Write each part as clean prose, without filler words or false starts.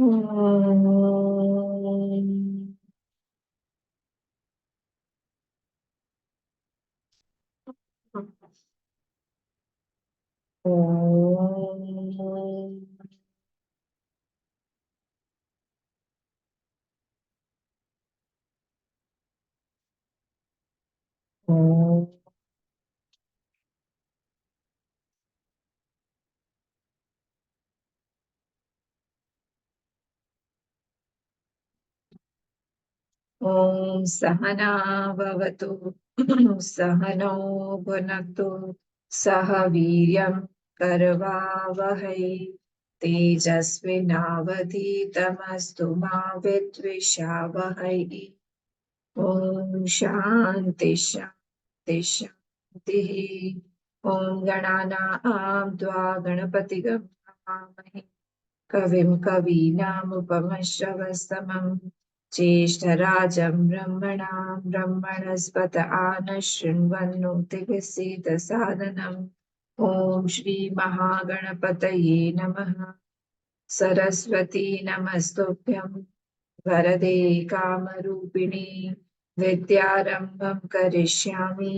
ॐ ॐ ॐ सहना भवतु सहनौ भुनक्तु सह वीर्यं करवावहै तेजस्विनावधीतमस्तु मा विद्विषावहै ॐ शान्ति शान्ति शान्तिः ॐ गणानां त्वा गणपतिगं हवामहे कविं कवीनामुपमश्रवस्तमं ज्येष्ठराजं ब्रह्मणां ब्रह्मणस्पत आनः शृण्वन्नोतिभिः ॐ श्रीमहागणपतये नमः सरस्वती नमस्तुभ्यं वरदे कामरूपिणि विद्यारम्भं करिष्यामि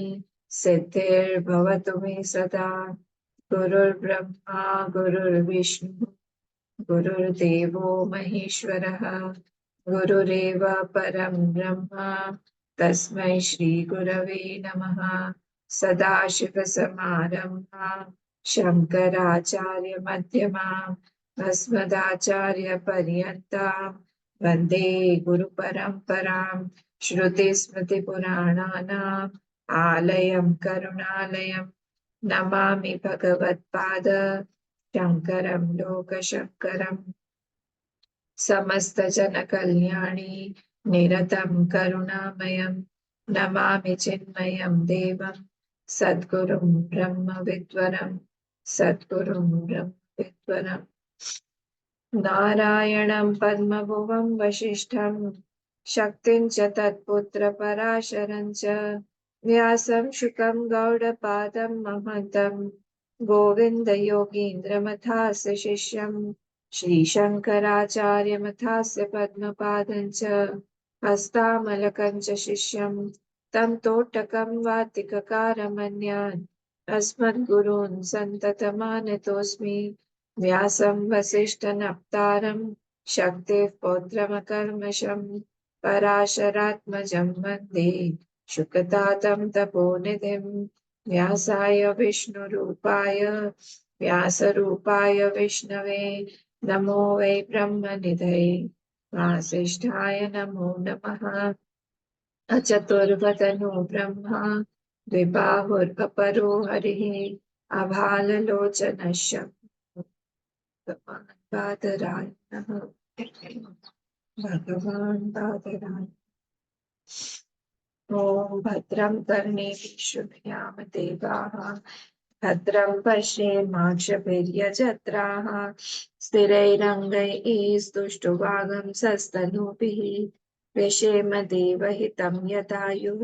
सिद्धिर्भवतु मे सदा गुरुर्ब्रह्मा गुरुर्विष्णु गुरुर्देवो महेश्वरः गुरुरेव परं ब्रह्म तस्मै श्रीगुरवे नमः सदाशिवसमारम्भां शङ्कराचार्यमध्यमाम् अस्मदाचार्यपर्यन्तां वन्दे गुरुपरम्परां श्रुतिस्मृतिपुराणानाम् आलयं करुणालयं नमामि भगवत्पाद शङ्करं लोकशङ्करं समस्तजनकल्याणी निरतं करुणामयं नमामि चिन्मयं देवं सद्गुरुं ब्रह्मविद्वरं सद्गुरुं ब्रह्मविद्वरम् नारायणं पद्मभुवं वसिष्ठं शक्तिं च तत्पुत्रपराशरं च व्यासं शुकं गौडपादं महन्तं गोविन्दयोगीन्द्रमथास्य शिष्यं श्रीशङ्कराचार्यमथास्य पद्मपादं च हस्तामलकं च शिष्यं तं तोटकं वातिककारमन्यान् अस्मद्गुरून् सन्ततमानतोऽस्मि व्यासं वसिष्ठनप्तारं शक्तेः पौत्रमकल्मषं पराशरात्मजं वन्दे शुकतातं तपोनिधिं व्यासाय विष्णुरूपाय व्यासरूपाय विष्णवे नमो वै ब्रह्मनिधये वासिष्ठाय नमो नमः अचतुर्वदनो ब्रह्मा द्विबाहुरपरो हरिः अभाललोचनः भगवान् बादरायणः भगवान् बादरायण ॐ भद्रं कर्णेभिः शृणुयाम देवाः भद्रं पश्येमाक्षभिर्यजत्राः स्थिरैरङ्गैस्तुष्टुवागंसस्तनूभिः व्यशेम देवहितं यदायुः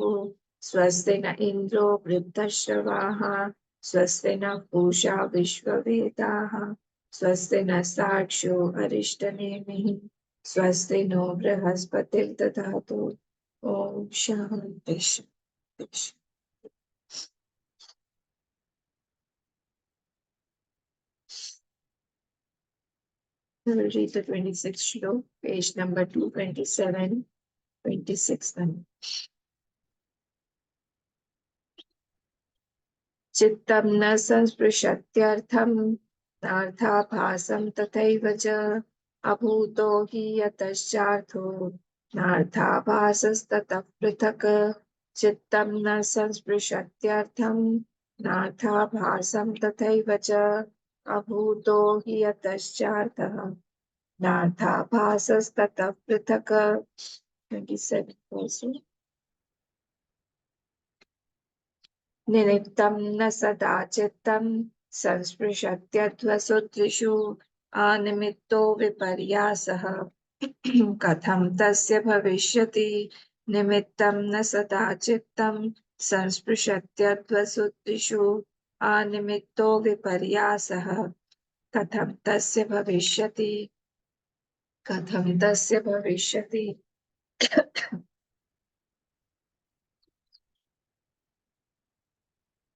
स्वस्ति न इन्द्रो वृद्धश्रवाः स्वस्ति नः पूषा विश्ववेदाः स्वस्ति नः साक्षो अरिष्टनेमिः स्वस्ति नो बृहस्पतिर्दधातु ॐ शान्ति शान्ति We will read the 26th Shlok, page number 227, 26th. चित्तं न संस्पृशत्यर्थं नार्थाभासं तथैव च अभूतो हि यतश्चार्थो नार्थाभासस्ततः पृथक् चित्तं न संस्पृशत्यर्थं नार्थाभासं तथैव च अभूतो हि यतश्चार्थः नार्थाभासस्ततः पृथक् 27 also. निमित्तं न सदा चित्तं संस्पृशत्यध्वसुत्रिषु अनिमित्तो विपर्यासः कथं तस्य भविष्यति निमित्तं न सदा चित्तं संस्पृशत्यध्वसुत्रिषु अनिमित्तो विपर्यासः कथं तस्य भविष्यति कथं तस्य भविष्यति.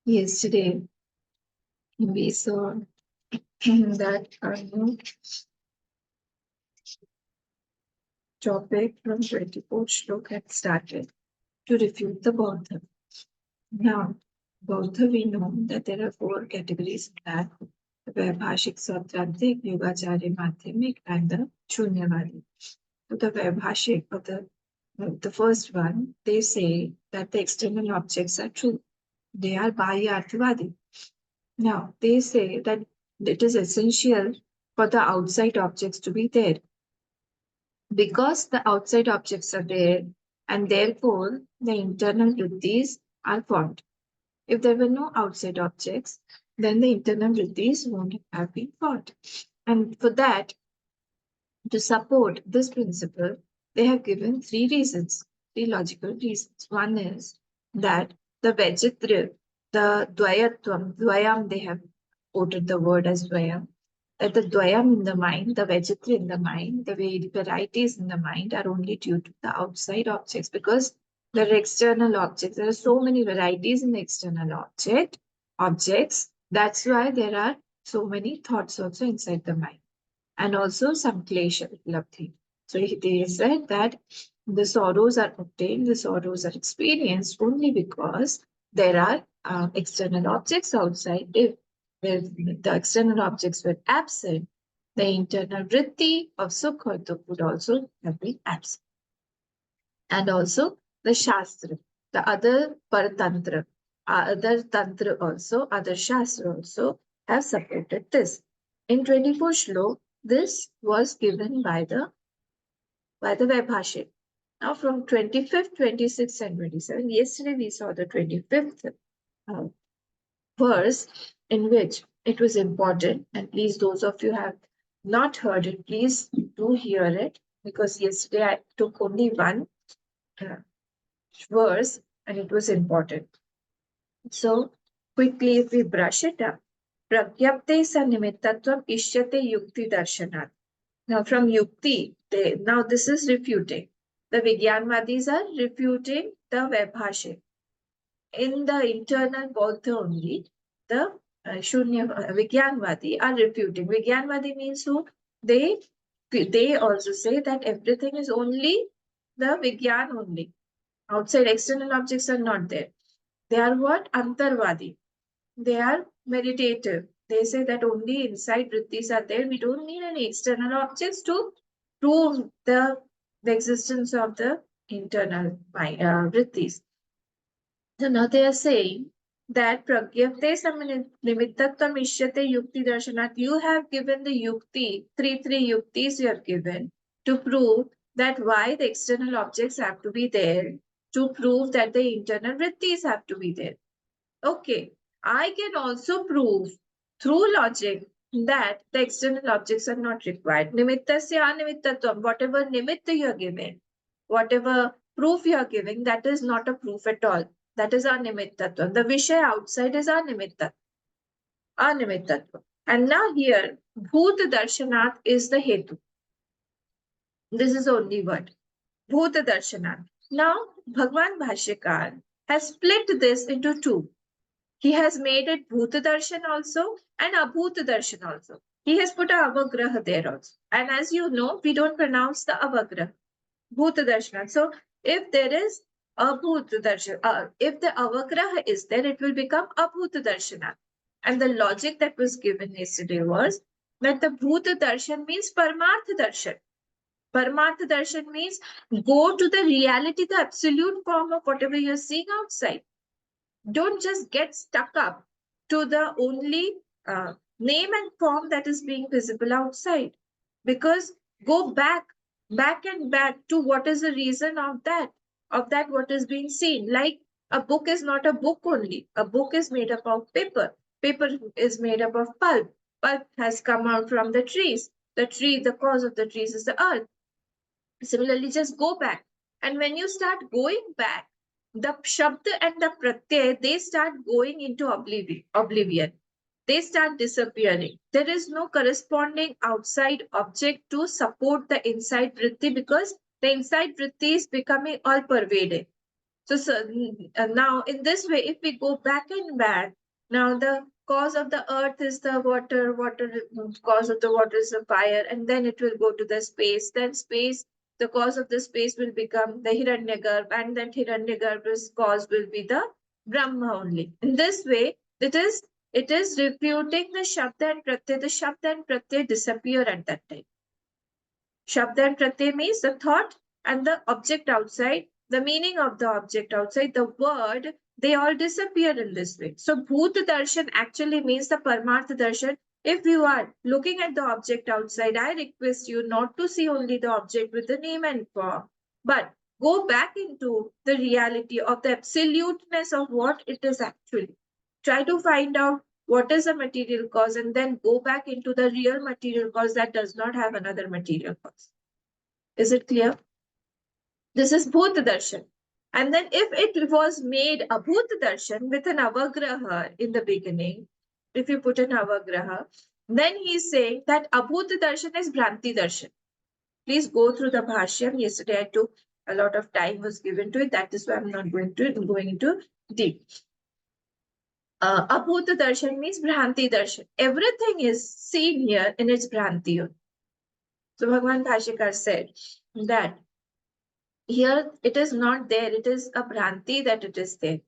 Yesterday we saw that our new topic from 24th Shlok had started to refute the Bauddha. Now, Bauddha, we know that there are 4 categories in that: the Vaibhashik, Sautrantik, Yogacharya, Madhyamik, and the Shunyavadi. So the Vaibhashik, or the first one, they say that the external objects are true. They are Bahyarthvadi. Now, they say that it is essential for the outside objects to be there. Because the outside objects are there, and therefore the internal vrittis are formed. If there were no outside objects, then the internal vrittis won't have been formed. And for that, to support this principle, they have given 3 reasons, 3 logical reasons. One is that the Vajitra, the Dvayatvam, Dvayam, they have quoted the word as Dvayam, that the Dvayam in the mind, the Vajitra in the mind, the varieties in the mind are only due to the outside objects, because there are external objects. There are so many varieties in the external objects. That's why there are so many thoughts also inside the mind, and also some klesha upalabdhi. So they said that the sorrows are obtained, the sorrows are experienced only because there are external objects outside. If the external objects were absent, the internal vritti of sukh or dukh would also have been absent. And also the shastra, the other paratantra, other tantra also, other shastra also have supported this. In 24 shlok, this was given by the Vaibhashik. Now from 25th, 26th, and 27, yesterday we saw the 25th uh, verse, in which it was important, and please, those of you who have not heard it, please do hear it, because yesterday I took only one uh, verse and it was important. So quickly, if we brush it up, pragyapte sa nimittatvam ishyate yukti darshanat. Now from yukti, now this is refuting. The Vigyanvadis are refuting the Vaibhashik. In the internal Bauddha only, the Vigyanvadi are refuting. Vigyanvadi means who? They also say that everything is only the Vigyan only. Outside external objects are not there. They are what? Antarvadi. They are meditative. They say that only inside vrittis are there. We don't need any external objects to prove the existence of the internal vrittis. So now they are saying that pragyapte nimittatvam ishyate yukti darshanat. You have given the yukti, three yuktis you have given to prove that why the external objects have to be there, to prove that the internal vrittis have to be there. Okay, I can also prove through logic that the external objects are not required. Nimittasya animittattvam, whatever nimitta you are giving, whatever proof you are giving, that is not a proof at all. That is animittattvam. The Vishaya outside is animittatvam. And now here, Bhoot Darshanat is the Hetu. This is only word. Bhoot Darshanat. Now, Bhagwan Bhashyakar has split this into 2. He has made it Bhuta Darshan also and Abhuta Darshan also. He has put a Avagraha there also. And as you know, we don't pronounce the Avagraha. Bhuta Darshan. So if there is Abhuta Darshan, if the Avagraha is there, it will become Abhuta Darshana. And the logic that was given yesterday was that the Bhuta Darshan means Paramartha Darshan. Paramartha Darshan means go to the reality, the absolute form of whatever you're seeing outside. Don't just get stuck up to the only name and form that is being visible outside, because go back and back to what is the reason of that what is being seen. Like a book is not a book only. A book is made up of paper. Paper is made up of pulp. Pulp has come out from the trees. The cause of the trees is the earth. Similarly, just go back. And when you start going back, the shabd and the pratyay, they start going into oblivion. they start disappearing. There is no corresponding outside object to support the inside vritti because the inside vritti is becoming all pervading. So now in this way, if we go back and back, now the cause of the earth is the water, cause of the water is the fire, and then it will go to the space. Then space, the cause of the space will become the Hiranyagarbha, and then Hiranyagarbha's cause will be the Brahma only. In this way, it is refuting the Shabda and Pratyay. The Shabda and Pratyay disappear at that time. Shabda and Pratyay means the thought and the object outside, the meaning of the object outside, the word, they all disappear in this way. So Bhut Darshan actually means the Paramarth Darshan. If you are looking at the object outside, I request you not to see only the object with the name and form, but go back into the reality of the absoluteness of what it is actually. Try to find out what is the material cause and then go back into the real material cause that does not have another material cause. Is it clear? This is Bhut Darshan. And then if it was made a Bhut Darshan with an Avagraha in the beginning, if you put an Avagraha, then he's saying that Abhut Darshan is Bhranti Darshan. Please go through the Bhashyam. Yesterday I took a lot of time was given to it. That is why I'm not going into deep. Abhut Darshan means Bhranti Darshan. Everything is seen here in its Bhranti. So Bhagwan Bhashyakar said that here it is not there, it is a Bhranti that it is there.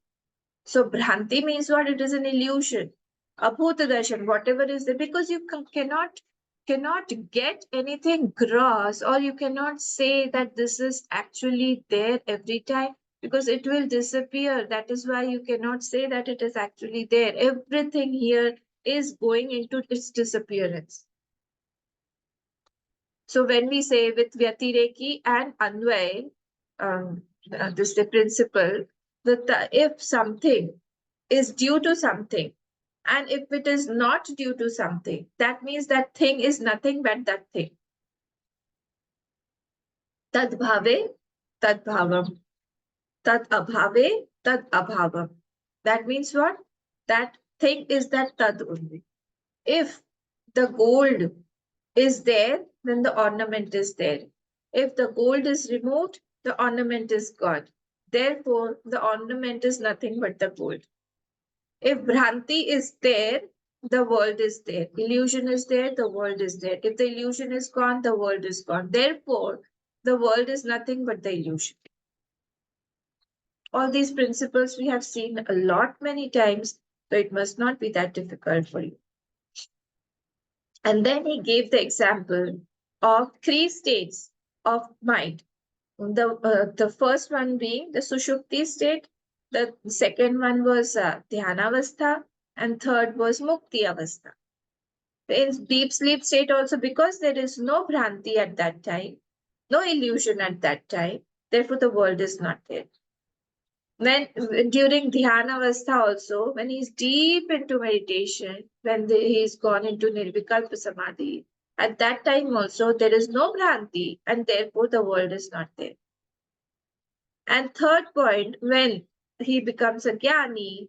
So Bhranti means what? It is an illusion. Abhut Darshan, whatever is there, because you cannot get anything gross, or you cannot say that this is actually there every time, because it will disappear. That is why you cannot say that it is actually there. Everything here is going into its disappearance. So when we say with Vyatireki and Anvay, this is the principle, that if something is due to something, and if it is not due to something, that means that thing is nothing but that thing. Tad bhave, tad bhavam. Tad abhave, tad abhavam. That means what? That thing is that tad only. If the gold is there, then the ornament is there. If the gold is removed, the ornament is gone. Therefore, the ornament is nothing but the gold. If Bhranti is there, the world is there. Illusion is there, the world is there. If the illusion is gone, the world is gone. Therefore, the world is nothing but the illusion. All these principles we have seen a lot many times, so it must not be that difficult for you. And then he gave the example of 3 states of mind. The first one being the Sushupti state, the second one was Dhyanavastha, and third was Mukti Avastha. In deep sleep state also, because there is no Bhranti at that time, no illusion at that time, therefore the world is not there. When during Dhyanavastha also, when he's deep into meditation, when he's gone into Nirvikalpa Samadhi, at that time also there is no Bhranti, and therefore the world is not there. And third point, when he becomes a Jnani,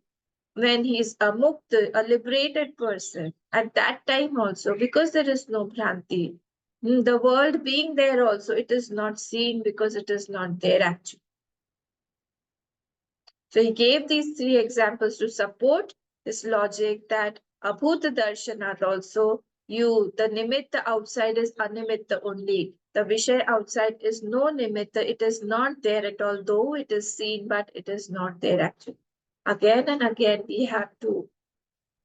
when he's a Mukta, a liberated person, at that time also, because there is no Bhranti, the world being there also, it is not seen because it is not there actually. So he gave these 3 examples to support his logic that Abhuta Darshanat also, the nimitta outside is animitta only. The Vishay outside is no nimitta, it is not there at all, though it is seen, but it is not there actually. Again and again, we have to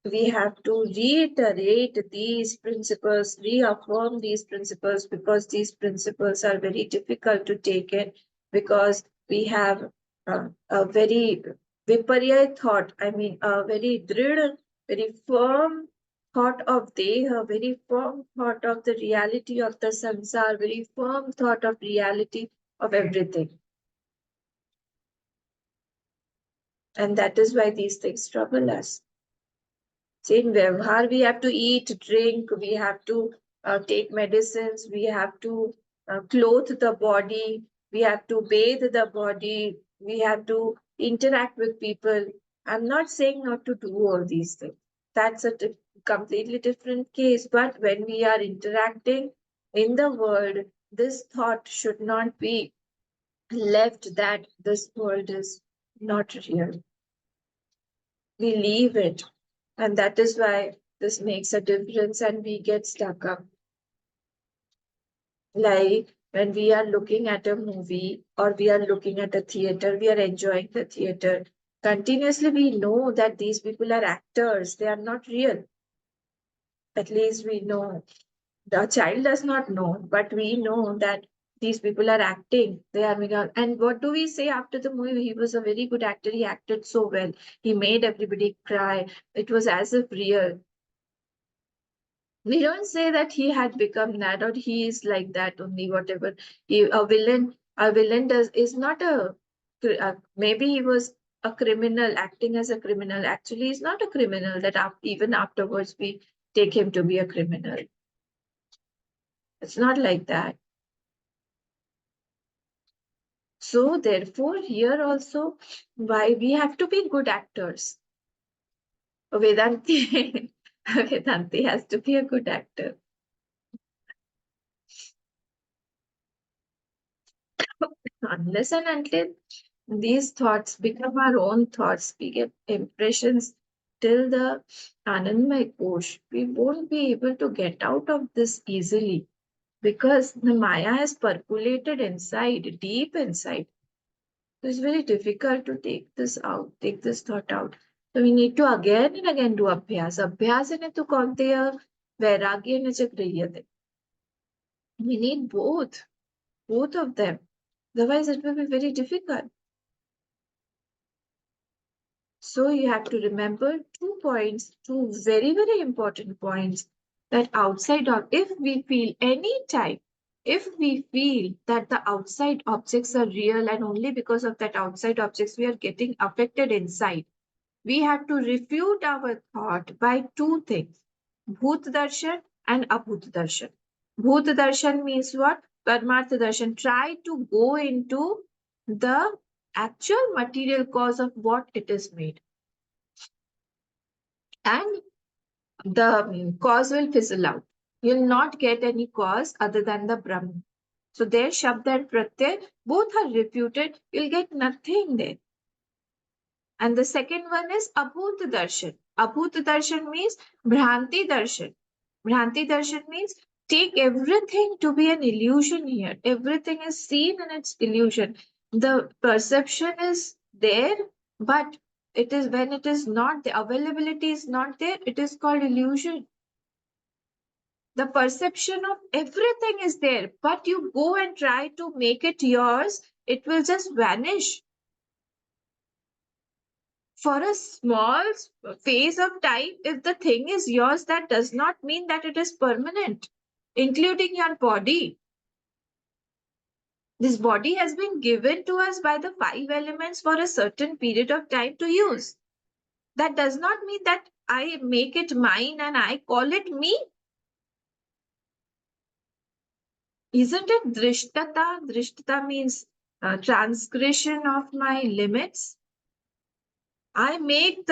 reiterate these principles, reaffirm these principles, because these principles are very difficult to take in, because we have a very viparya thought, a very drid, very firm thought of Deha, very firm thought of the reality of the sansar, very firm thought of reality of everything. And that is why these things trouble us. See, in Vyavhar, we have to eat, drink, we have to take medicines, we have to clothe the body, we have to bathe the body, we have to interact with people. I'm not saying not to do all these things. That's a completely different case. But when we are interacting in the world, this thought should not be left that this world is not real. We leave it. And that is why this makes a difference and we get stuck up. Like when we are looking at a movie or we are looking at a theater, we are enjoying the theater. Continuously, we know that these people are actors, they are not real. At least we know. The child does not know, but we know that these people are acting. They are making, and what do we say after the movie? He was a very good actor. He acted so well. He made everybody cry. It was as if real. We don't say that he had become that or he is like that only. Whatever. A villain does is not maybe he was a criminal acting as a criminal. Actually, he's not a criminal. That even afterwards we take him to be a criminal. It's not like that. So therefore, here also, why we have to be good actors. Vedanti, Vedanti has to be a good actor. Unless and until these thoughts become our own thoughts, we get impressions till the Anandmay Kosh, we won't be able to get out of this easily because the Maya has percolated inside, deep inside. So it's very difficult to take this out, take this thought out. So we need to again and again do abhyas. Abhyasane tu kaunteya vairagyena chakriyate. We need both of them. Otherwise, it will be very difficult. So you have to remember 2 points, two very, very important points that outside of, if we feel any time, if we feel that the outside objects are real and only because of that outside objects we are getting affected inside, we have to refute our thought by two things, Bhut Darshan and Abhut Darshan. Bhut Darshan means what? Paramartha Darshan. Try to go into the actual material cause of what it is made. And the cause will fizzle out. You'll not get any cause other than the Brahman. So there, Shabda and Pratyay, both are refuted. You'll get nothing there. And the second one is Abhut Darshan. Abhut Darshan means Bhranti Darshan. Bhranti Darshan means take everything to be an illusion here. Everything is seen and it's illusion. The perception is there, but it is when it is not, the availability is not there, it is called illusion. The perception of everything is there, but you go and try to make it yours, it will just vanish. For a small phase of time, if the thing is yours, that does not mean that it is permanent, including your body. This body has been given to us by the 5 elements for a certain period of time to use. That does not mean that I make it mine and I call it me. Isn't it drishtata? Drishtata means transgression of my limits. I make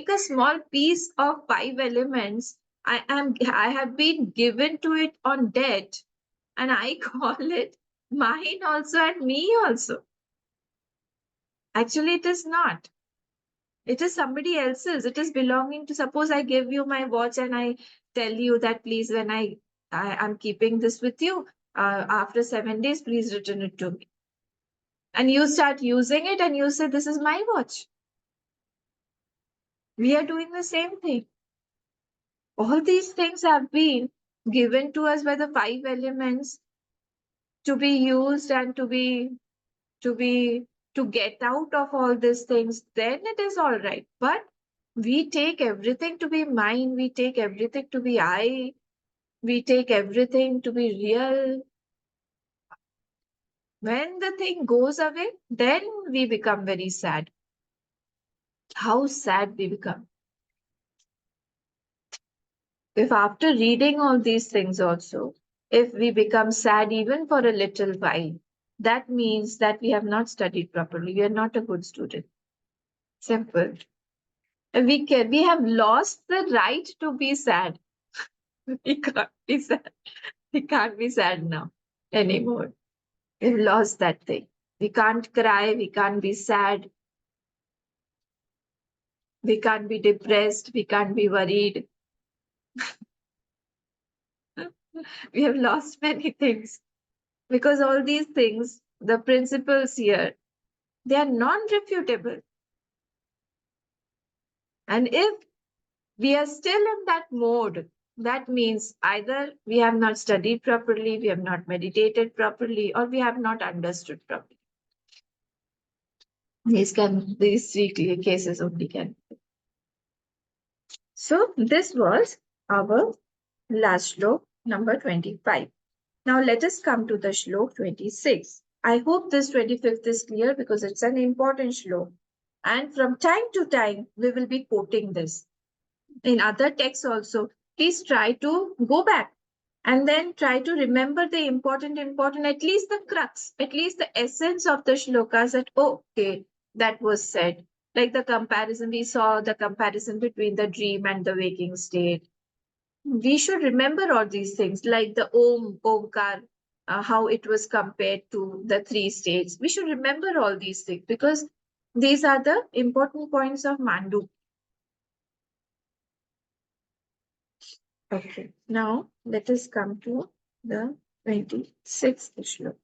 a small piece of 5 elements. I have been given to it on debt, and I call it mine also and me also. Actually, it is not. It is somebody else's. It is belonging to. Suppose I give you my watch and I tell you that please, when I am keeping this with you, after 7 days, please return it to me. And you start using it, and you say this is my watch. We are doing the same thing. All these things have been given to us by the 5 elements to be used and to be to get out of all these things. Then it is all right. But we take everything to be mine, we take everything to be I, we take everything to be real. When the thing goes away, then we become very sad. How sad we become. If after reading all these things also, if we become sad even for a little while, that means that we have not studied properly. We are not a good student. Simple. We have lost the right to be sad. We can't be sad. We can't be sad now anymore. We've lost that thing. We can't cry. We can't be sad. We can't be depressed. We can't be worried. We have lost many things because all these things, the principles here, they are non-refutable. And if we are still in that mode, that means either we have not studied properly, we have not meditated properly, or we have not understood properly. These three clear cases only can. So this was our last shlok, number 25. Now let us come to the shlok 26. I hope this 25th is clear because it's an important shlok. And from time to time, we will be quoting this. In other texts also, please try to go back and then try to remember the important, at least the crux, at least the essence of the shlokas that, okay, that was said. Like the comparison, we saw the comparison between the dream and the waking state. We should remember all these things, like the Omkar, how it was compared to the three states. We should remember all these things because these are the important points of Mandu. Okay, now let us come to the 26th shlok.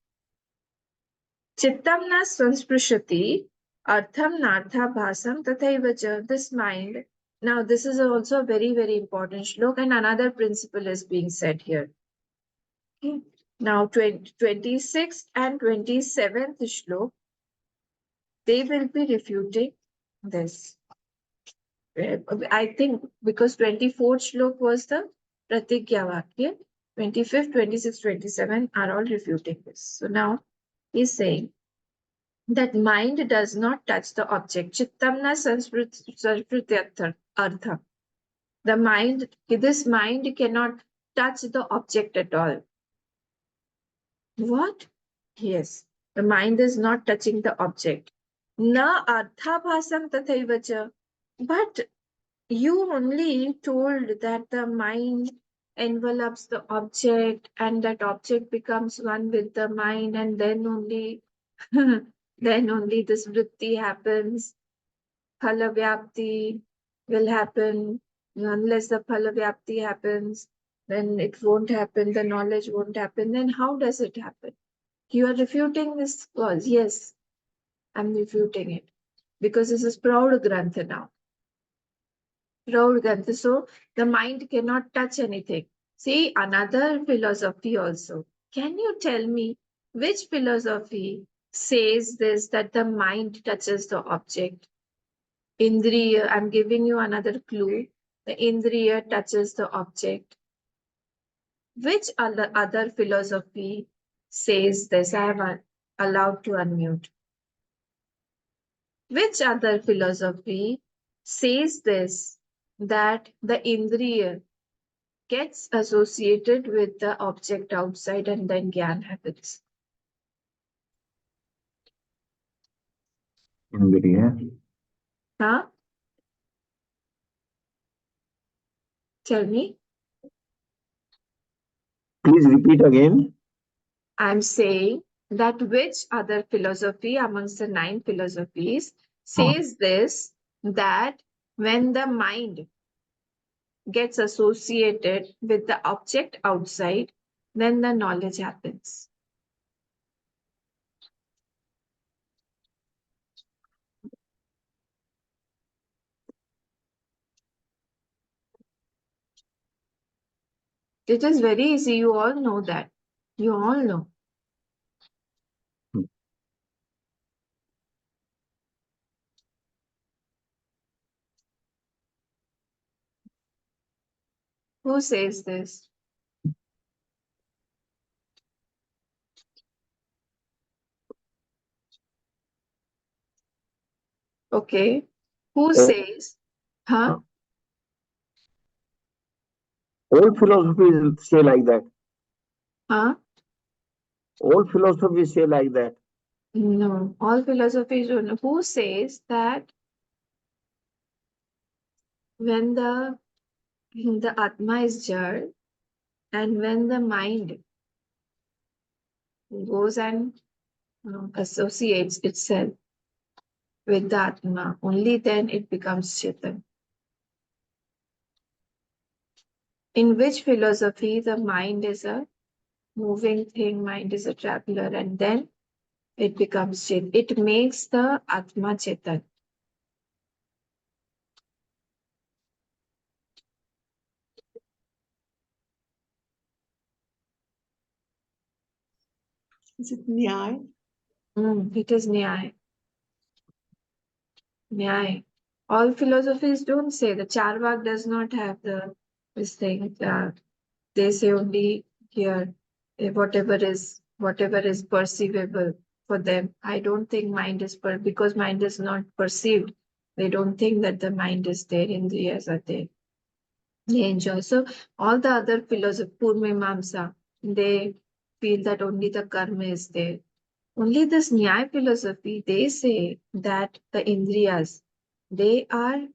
Chittam na sansprushati artham nartha bhasam tathaivacha. This mind. Now, this is also a very, very important shlok, and another principle is being said here. Okay. Now, 26th and 27th shlok, they will be refuting this. I think because 24th shlok was the Pratigya Vakya, 25th, 26th, 27 are all refuting this. So now he's saying that mind does not touch the object. Chittamna sanskrit artha. The mind, this mind cannot touch the object at all. What? Yes, the mind is not touching the object. Na arthabhasam tathaivacha. But you only told that the mind envelops the object and that object becomes one with the mind, and then only then only this vritti happens. Phalavyapti will happen. Unless the phalavyapti happens, then it won't happen, the knowledge won't happen. Then how does it happen? You are refuting this clause. Yes, I'm refuting it. Because this is Praud Grantha now. Praud Grantha. So the mind cannot touch anything. See, another philosophy also. Can you tell me which philosophy says this, that the mind touches the object? Indriya, I'm giving you another clue. The Indriya touches the object. Which other philosophy says this? I am allowed to unmute. Which other philosophy says this, that the Indriya gets associated with the object outside and then Gyan happens? Indriya. Huh? Tell me. Please repeat again. I'm saying that which other philosophy amongst the 9 philosophies says this, that when the mind gets associated with the object outside, then the knowledge happens. It is very easy. You all know that. You all know. Who says this? Okay. Who says? Huh? All philosophies say like that. Huh? All philosophies say like that. No. All philosophies don't know. Who says that when the Atma is Jad, and when the mind goes and associates itself with the Atma, only then it becomes Chetan. In which philosophy the mind is a moving thing, mind is a traveler, and then it becomes Chetan. It makes the Atma Chetan. Is it Nyay? It is Nyaya. Nyaya. All philosophies don't say, the Charvak does not have this thing. They say only here whatever is perceivable for them. I don't think mind is because mind is not perceived. They don't think that the mind is there, indriyas are there. They enjoy. So all the other philosophers, Purmimamsa, they feel that only the karma is there. Only this Nyaya philosophy, they say that the indriyas, they are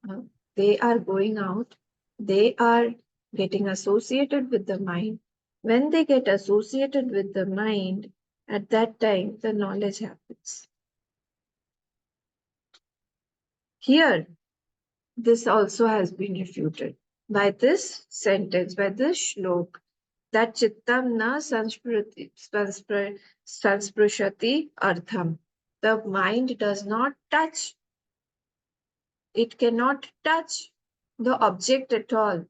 uh, they are going out, they are getting associated with the mind. When they get associated with the mind, at that time the knowledge happens. Here, this also has been refuted by this sentence, by this shlok, that chittam na sansprushati artham. The mind does not touch, it cannot touch the object at all.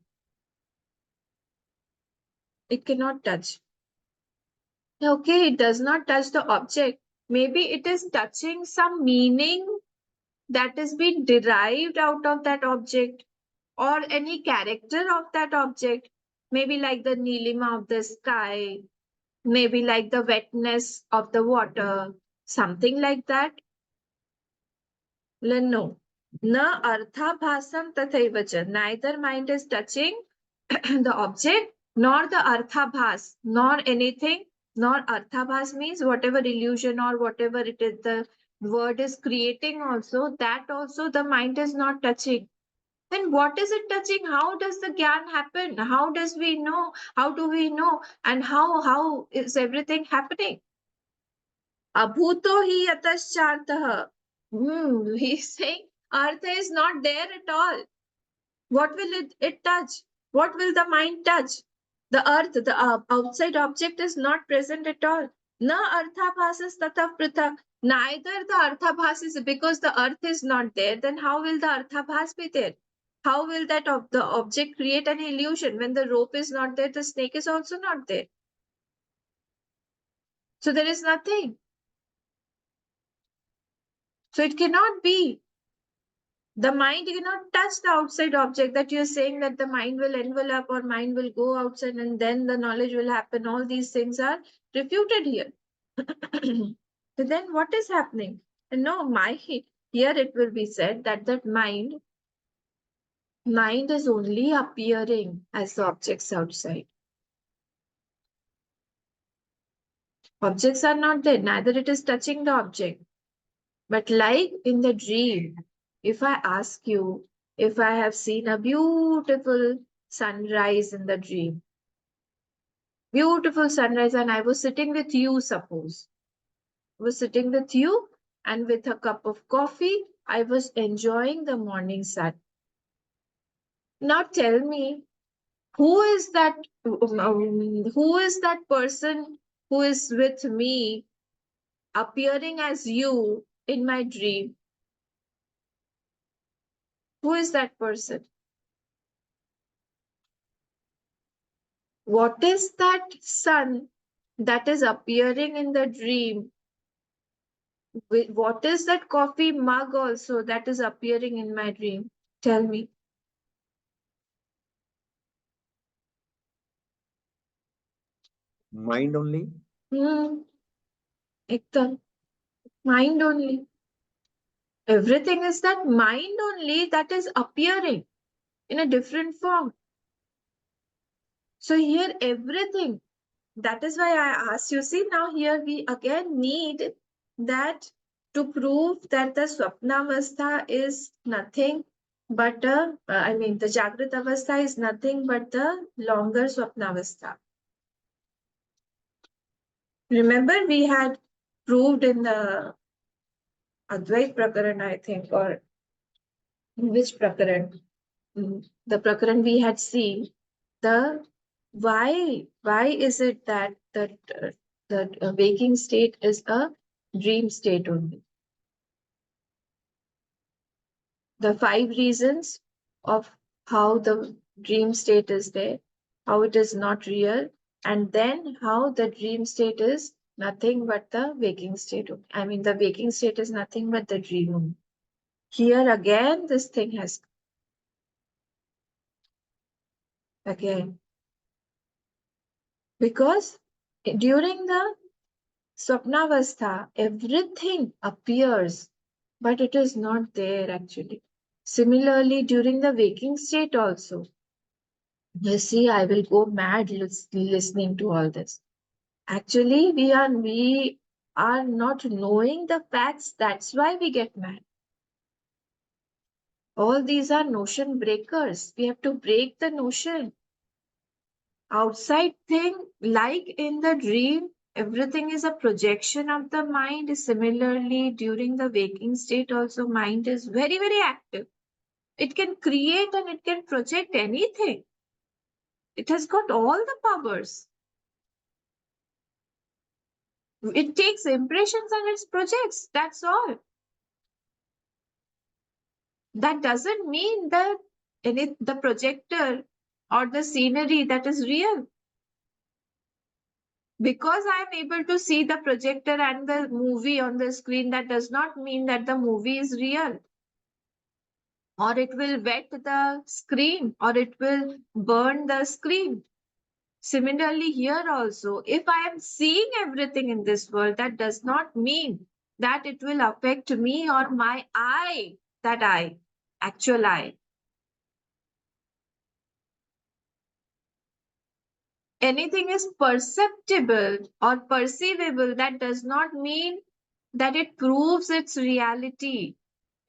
It cannot touch. Okay, it does not touch the object. Maybe it is touching some meaning that is being derived out of that object or any character of that object. Maybe like the nilima of the sky, maybe like the wetness of the water, something like that. No. Na arthabhasam tathaivacha. Neither mind is touching the object nor the arthabhas, nor anything, nor arthabhas means whatever illusion or whatever it is the word is creating also, that also the mind is not touching. Then what is it touching? How does the gyan happen? How does we know? How do we know? And how is everything happening? Abhuto hi yataschartah. He's saying artha is not there at all. What will it touch? What will the mind touch? The earth, the outside object is not present at all. Na arthabhasas tatha prithak. Neither the arthabhas is because the earth is not there. Then how will the arthabhas be there? How will that the object create an illusion? When the rope is not there, the snake is also not there. So there is nothing. So it cannot be. The mind cannot touch the outside object that you're saying that the mind will envelop or mind will go outside and then the knowledge will happen. All these things are refuted here. So then what is happening? No, here it will be said that that mind is only appearing as the objects outside. Objects are not there, neither it is touching the object. But like in the dream, if I ask you, if I have seen a beautiful sunrise in the dream, beautiful sunrise, and I was sitting with you, suppose. I was sitting with you and with a cup of coffee, I was enjoying the morning sun. Now tell me, who is that person who is with me appearing as you in my dream? Who is that person? What is that sun that is appearing in the dream? What is that coffee mug also that is appearing in my dream? Tell me. Mind only. Ekdam. Mind only. Everything is that mind only that is appearing in a different form. So here everything, that is why I asked you, see now here we again need that to prove that the Swapnavastha is nothing but the Jagrat Avastha is nothing but the longer Swapnavastha. Remember, we had proved in the Advait Prakaran, I think, or in which Prakaran? The Prakaran we had seen, the why is it that the waking state is a dream state only? The 5 reasons of how the dream state is there, how it is not real, and then how the dream state is nothing but the waking state. The waking state is nothing but the dream. Here again, this thing has again. Because during the Swapnavastha, everything appears, but it is not there actually. Similarly, during the waking state also, you see, I will go mad listening to all this. Actually, we are not knowing the facts. That's why we get mad. All these are notion breakers. We have to break the notion. Outside thing, like in the dream, everything is a projection of the mind. Similarly, during the waking state also, mind is very, very active. It can create and it can project anything. It has got all the powers. It takes impressions and it projects. That's all. That doesn't mean that the projector or the scenery that is real. Because I am able to see the projector and the movie on the screen, that does not mean that the movie is real. Or it will wet the screen, or it will burn the screen. Similarly, here also, if I am seeing everything in this world, that does not mean that it will affect me or my eye, actual eye. Anything is perceptible or perceivable, that does not mean that it proves its reality.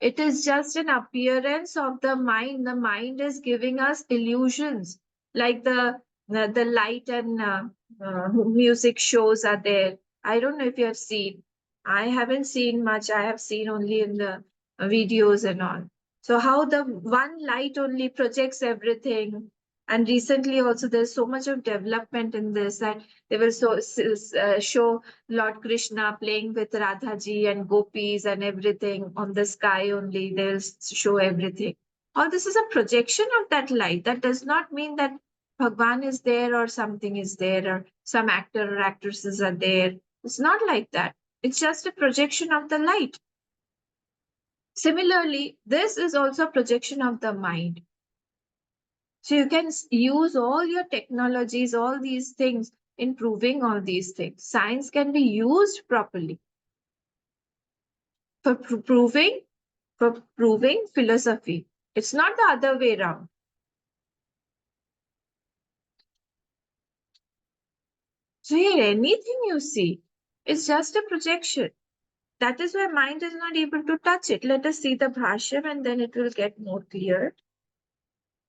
It is just an appearance of the mind. The mind is giving us illusions, like the light and music shows are there. I don't know if you have seen. I haven't seen much. I have seen only in the videos and all. So how the one light only projects everything. And recently also there's so much of development in this that they will show Lord Krishna playing with Radha ji and gopis and everything on the sky only. They'll show everything. All this is a projection of that light. That does not mean that Bhagwan is there or something is there or some actor or actresses are there. It's not like that. It's just a projection of the light. Similarly, this is also a projection of the mind. So you can use all your technologies, all these things in proving all these things. Science can be used properly for proving philosophy. It's not the other way around. So here, anything you see is just a projection. That is why mind is not able to touch it. Let us see the bhashyam and then it will get more clear.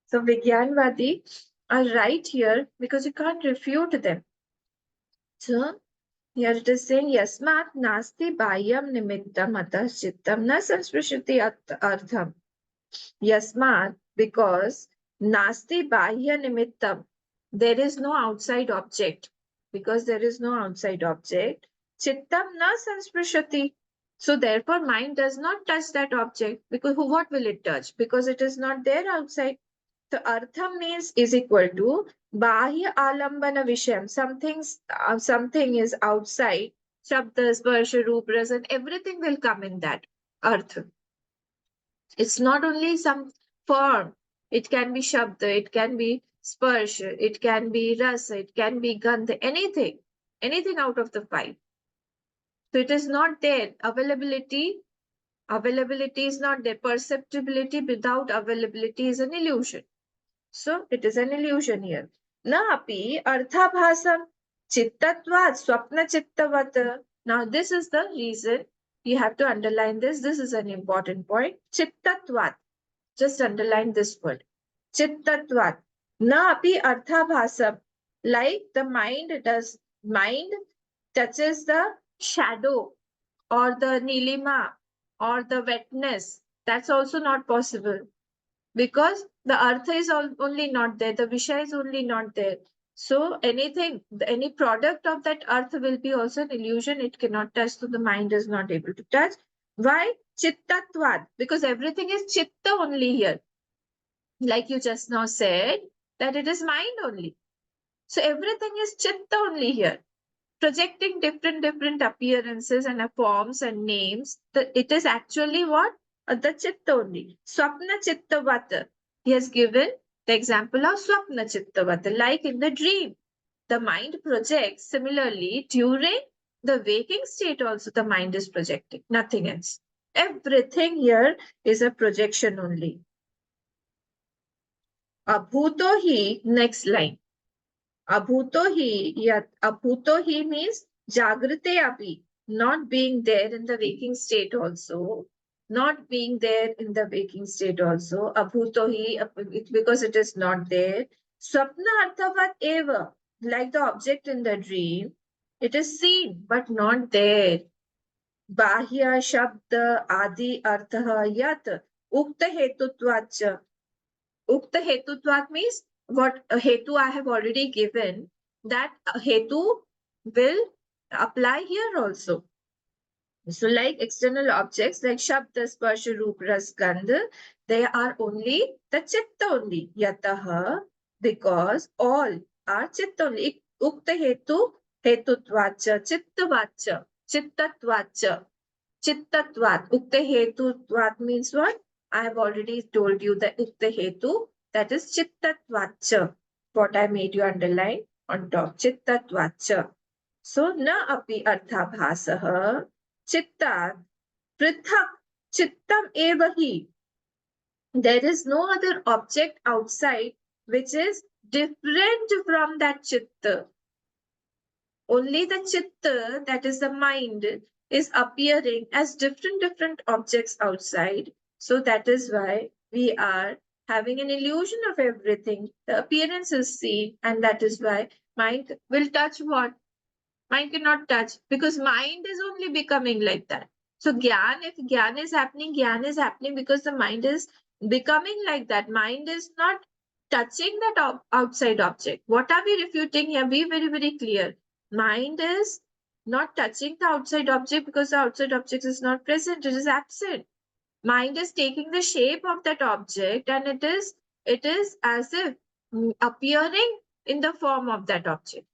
So Vigyanvadi are right here because you can't refute them. So here it is saying, Yasmat nasti bahyam nimittam atah chittam na sansprishati artham. Yasmat, because nasti bahya nimittam, there is no outside object. Because there is no outside object, chittam na sansprishati. So therefore, mind does not touch that object. Because what will it touch? Because it is not there outside. So artham means is equal to bahya alambana vishayam. Something is outside. Shabda, sparsha, roop, rasa, and everything will come in that arth. It's not only some form. It can be shabda, it can be sparsha, it can be rasa, it can be gandha, anything out of the 5. So it is not there. Availability is not there. Perceptibility without availability is an illusion. So it is an illusion here. Na api arthabhasam chittatvat swapna chittavat. Now this is the reason you have to underline this. This is an important point. Chittatvat. Just underline this word. Chittatvat. Na api arthabhasam. Like the mind touches the shadow or the nilima or the wetness. That's also not possible because the artha is only not there, the visha is only not there. So anything, any product of that artha will be also an illusion. It cannot touch, so the mind is not able to touch. Why? Chittatvad, because everything is chitta only here. Like you just now said, that it is mind only. So everything is chitta only here, projecting different appearances and forms and names. It is actually what? The chitta only. Swapna chittavat. He has given the example of swapna chittavat, like in the dream. The mind projects. Similarly, during the waking state also the mind is projecting, nothing else. Everything here is a projection only. Abhuto hi, next line. Abhuto hi means jagrite api, not being there in the waking state also. Not being there in the waking state also. Abhuto hi, because it is not there. Swapna arthavat eva, like the object in the dream. It is seen, but not there. Bahya shabda adi artha yat ukta hetutvacha. Ukta hetutvat means what hetu I have already given, that hetu will apply here also. So like external objects like Shabda, Sparsha, Roop, Ras, Gandha, they are only the Chitta only. Yataha, because all are Chitta only. Ukta hetu, hetutvacha, chittavacha, chittatvacha, chittatvat. Ukta hetutvat means what? I have already told you that ukta hetu, that is chittatvacha. What I made you underline on top, chittatvacha. So na api arthabhasaha chittat prithak chittam eva hi. There is no other object outside which is different from that chitta. Only the chitta, that is the mind, is appearing as different objects outside. So that is why we are having an illusion of everything. The appearance is seen, and that is why mind will touch what? Mind cannot touch, because mind is only becoming like that. So gyan, if gyan is happening because the mind is becoming like that. Mind is not touching that outside object. What are we refuting here? Be very clear. Mind is not touching the outside object because the outside object is not present, it is absent. Mind is taking the shape of that object, and it is as if appearing in the form of that object.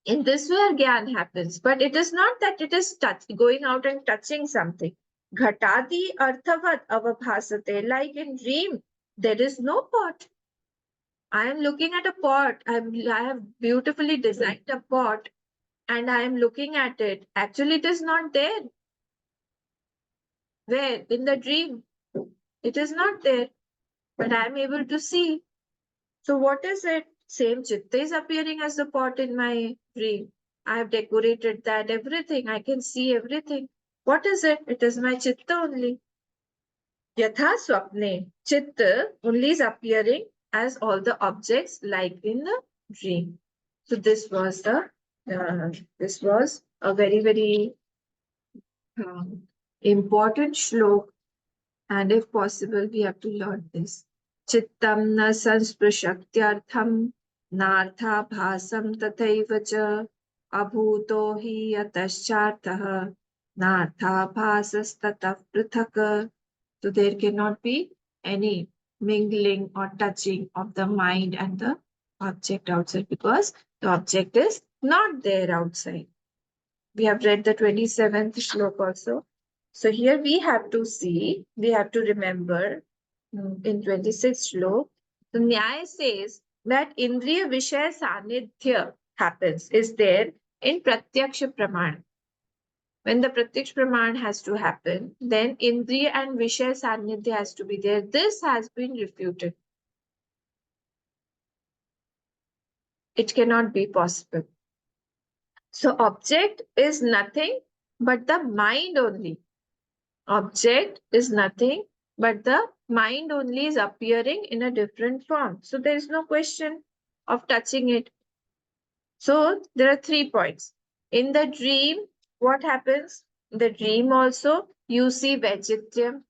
In this way, gyan happens, but it is not that it is going out and touching something. Ghatadi arthavat avabhasate, like in dream, there is no pot. I am looking at a pot. I have beautifully designed a pot, and I am looking at it. Actually, it is not there. Where? In the dream. It is not there, but I am able to see. So what is it? Same chitta is appearing as the pot in my dream. I have decorated that, everything. I can see everything. What is it? It is my chitta only. Yatha swapne. Chitta only is appearing as all the objects like in the dream. So this was a very important shlok, and if possible we have to learn this. Chittam na sansprishatyartham nartha bhasam tathaiva cha abhuto hi yataschartah nartha bhasas tatah prithak. So there cannot be any mingling or touching of the mind and the object outside, because the object is not there outside. We have read the 27th shlok also. So here we have to remember in 26th shlok, the Nyaya says that Indriya Vishaya Sanidhya is there in Pratyaksha Praman. When the Pratyaksha Praman has to happen, then Indriya and Vishaya Sanidhya has to be there. This has been refuted. It cannot be possible. So object is nothing but the mind only. Object is nothing but the mind only is appearing in a different form. So there is no question of touching it. So there are 3 points. In the dream, what happens? In the dream also, you see Vechityam.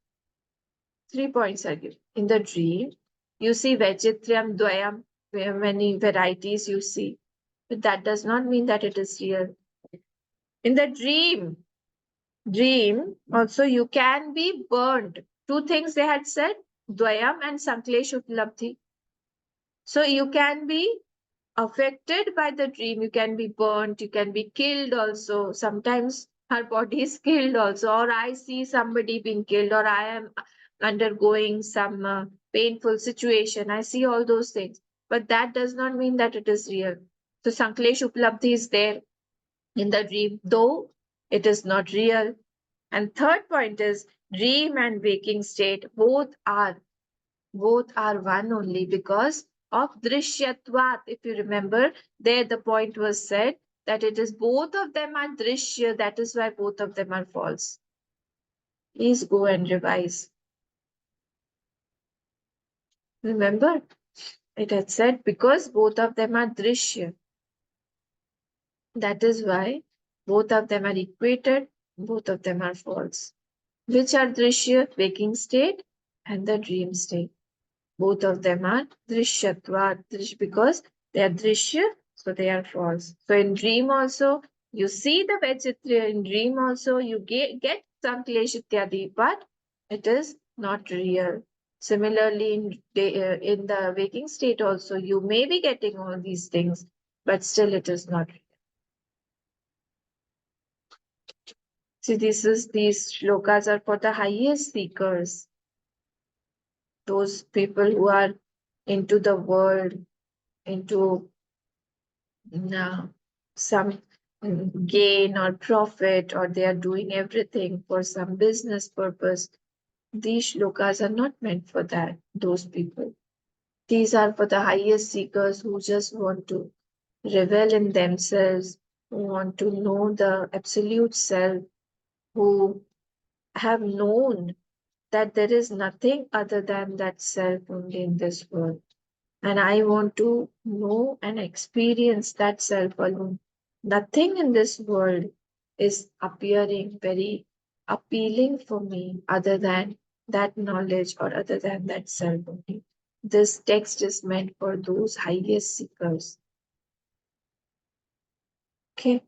3 points are given. In the dream, you see Vechityam, Dvayam, many varieties you see. But that does not mean that it is real. In the dream also you can be burned. 2 things they had said, Dvayam and Sanklesh Uplabdhi. So you can be affected by the dream, you can be burnt, you can be killed also. Sometimes our body is killed also, or I see somebody being killed, or I am undergoing some painful situation. I see all those things. But that does not mean that it is real. So Sanklesh Uplabdhi is there in the dream, though it is not real. And third point is dream and waking state, both are one only because of drishyatvat. If you remember, there the point was said that it is both of them are drishya, that is why both of them are false. Please go and revise. Remember, it had said because both of them are drishya, that is why both of them are equated, both of them are false. Which are drishya? Waking state and the dream state. Both of them are drishyatvat, because they are drishya, so they are false. So in dream also, you see the Vechitra, in dream also you get some klesh ityadi, but it is not real. Similarly, in the waking state also, you may be getting all these things, but still it is not real. See, these shlokas are for the highest seekers. Those people who are into the world, into some gain or profit, or they are doing everything for some business purpose. These shlokas are not meant for that, those people. These are for the highest seekers who just want to revel in themselves, who want to know the absolute self, who have known that there is nothing other than that self only in this world. And I want to know and experience that self alone. Nothing in this world is appearing very appealing for me other than that knowledge or other than that self only. This text is meant for those highest seekers. Okay.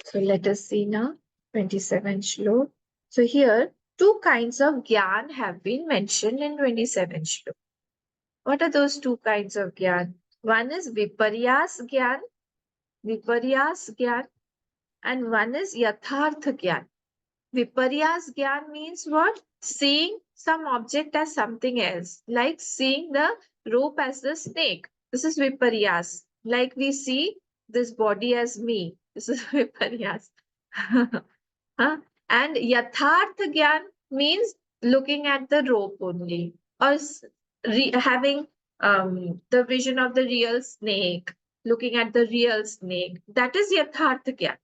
So let us see now 27 Shlok. So here 2 kinds of gyan have been mentioned in 27 Shlok. What are those 2 kinds of gyan? One is viparyas gyan, and one is yathartha gyan. Viparyas gyan means what? Seeing some object as something else, like seeing the rope as the snake. This is viparyas. Like we see this body as me. This is viparyas. Huh? And yathartha gyan means looking at the rope only, or having the vision of the real snake, looking at the real snake. That is yathartha gyan.